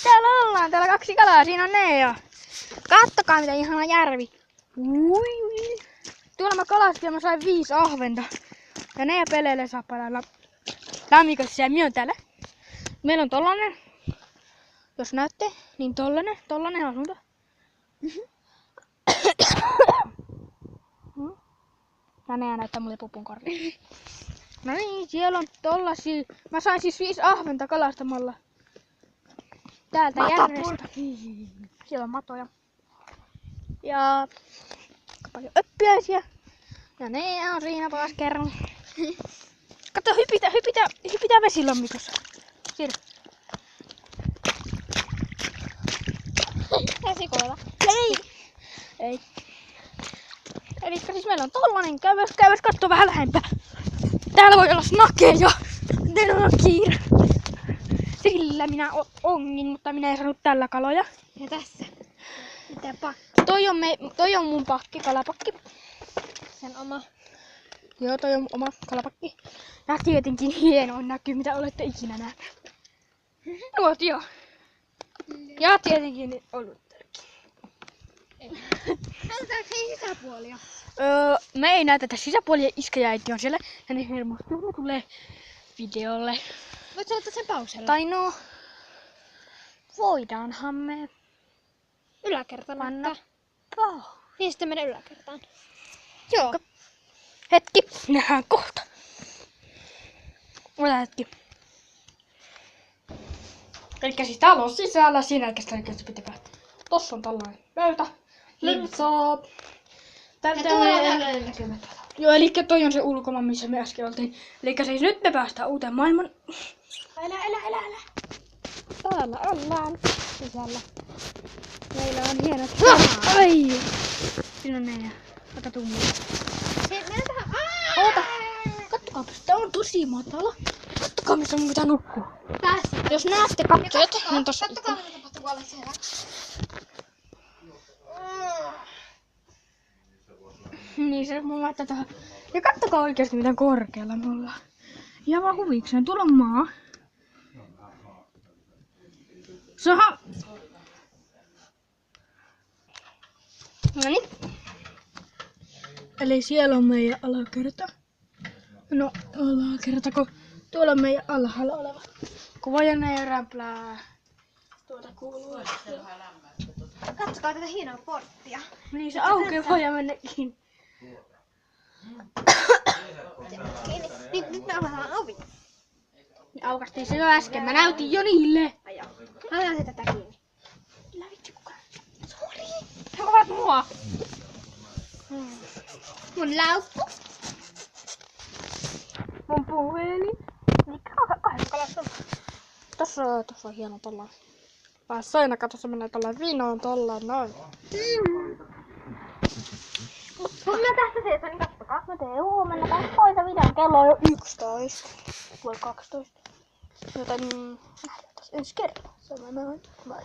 täällä ollaan. Täällä 2 kalaa. Siinä on Neo. Kattokaa mitä ihana järvi. Ui. Tuolla mä kalastin ja mä sain 5 ahventa. Ja Neo peleille saa palalla lammikossa ja minä on täällä. Meillä on tollanen. Jos näette, niin tollanen asunto. Ja Nea näyttää mulle pupun korvia. No niin, siellä on tollasia. Mä sain siis 5 ahventa kalastamalla. Täältä järvestä. Siellä on matoja. Ja paljon öppiäisiä. Ja ne on siinä taas kerran. Kato, hypitä vesilammikossa. Siinä. Käsikoilla. Ei. Elikkä siis meillä on tollanen. Käyväs kattoo vähän lähempää. Täällä voi olla snakeja. Teillä on kiire. Sillä minä ongin, mutta minä en saanut tällä kaloja. Ja tässä. Mitä pakki? Toi on mun pakki, kalapakki. Sen oma. Joo, toi on oma kalapakki. Ja tietenkin hieno näkyy, mitä olette ikinä nähneet. Nuotio. Ja tietenkin oluttelki. Näytetäänkö se sisäpuolia? Me ei näytetä sisäpuolia, iskä ja äiti on siellä. Ja ne hermostuu, ne tulee videolle. Voit sä ottaa sen pauselle? Tai no, voidaanhan me Yläkertaan panna. ottaa. Niin sitten mennä yläkertaan. Joo. Hetki, nähdään kohta. Ota hetki. Elikkä siis täällä on sisällä, siinä oikeastaan oikeasti pitää päästä. Tossa on tällainen pöytä. Limsaa. Täältä Joo, elikkä toi on se ulkoma, missä me äsken oltiin. Elikkä siis nyt me päästään uuteen maailman. Älä. Täällä ollaan sisällä. Meillä on hienot. Ai! Siinä on ne. Ota tummia. Mennään tähän. Oota! Kattokaa, tää on tosi matala. Kattokaa, missä mun pitää nukkua. Tässä. Jos näette katsojat, niin tossa. Kattokaa mitä tapahtuu, kun olet siellä. Niin se mun laittaa tähän. Ja kattokaa oikeesti miten korkealla me ollaan. Ihan vaan huvikseen. Tuolla on maa. Saha! Noniin. Eli siellä on meidän alakerta. No, alakertako? Tuolla on meidän alhaalla oleva kuva ja ne rämplää. Tuota kuuluu. Katsokaa tätä hienoa porttia. Niin se aukeaa voi mennä kiinni. Nyt me avataan ovi. Aukastiin se jo äsken. Mä näytin jo niille. Laitetaan se tätä kiinni. Kyllä vitsi kukaan. Sori. He ovat mua. Mun laukku. Mun puhelin. Kahdessa kalassa on. Tossa on hieno tollanen. Pääs aina katossa menee tollanen. Vinoon tollanen noin. Kun mä tästä seison, niin katsokaa. Mä teen huomenna taas toisen videon. Kello on jo 11. Vai 12. Joten nähdään taas ensi kerralla. Se on noin. Bye.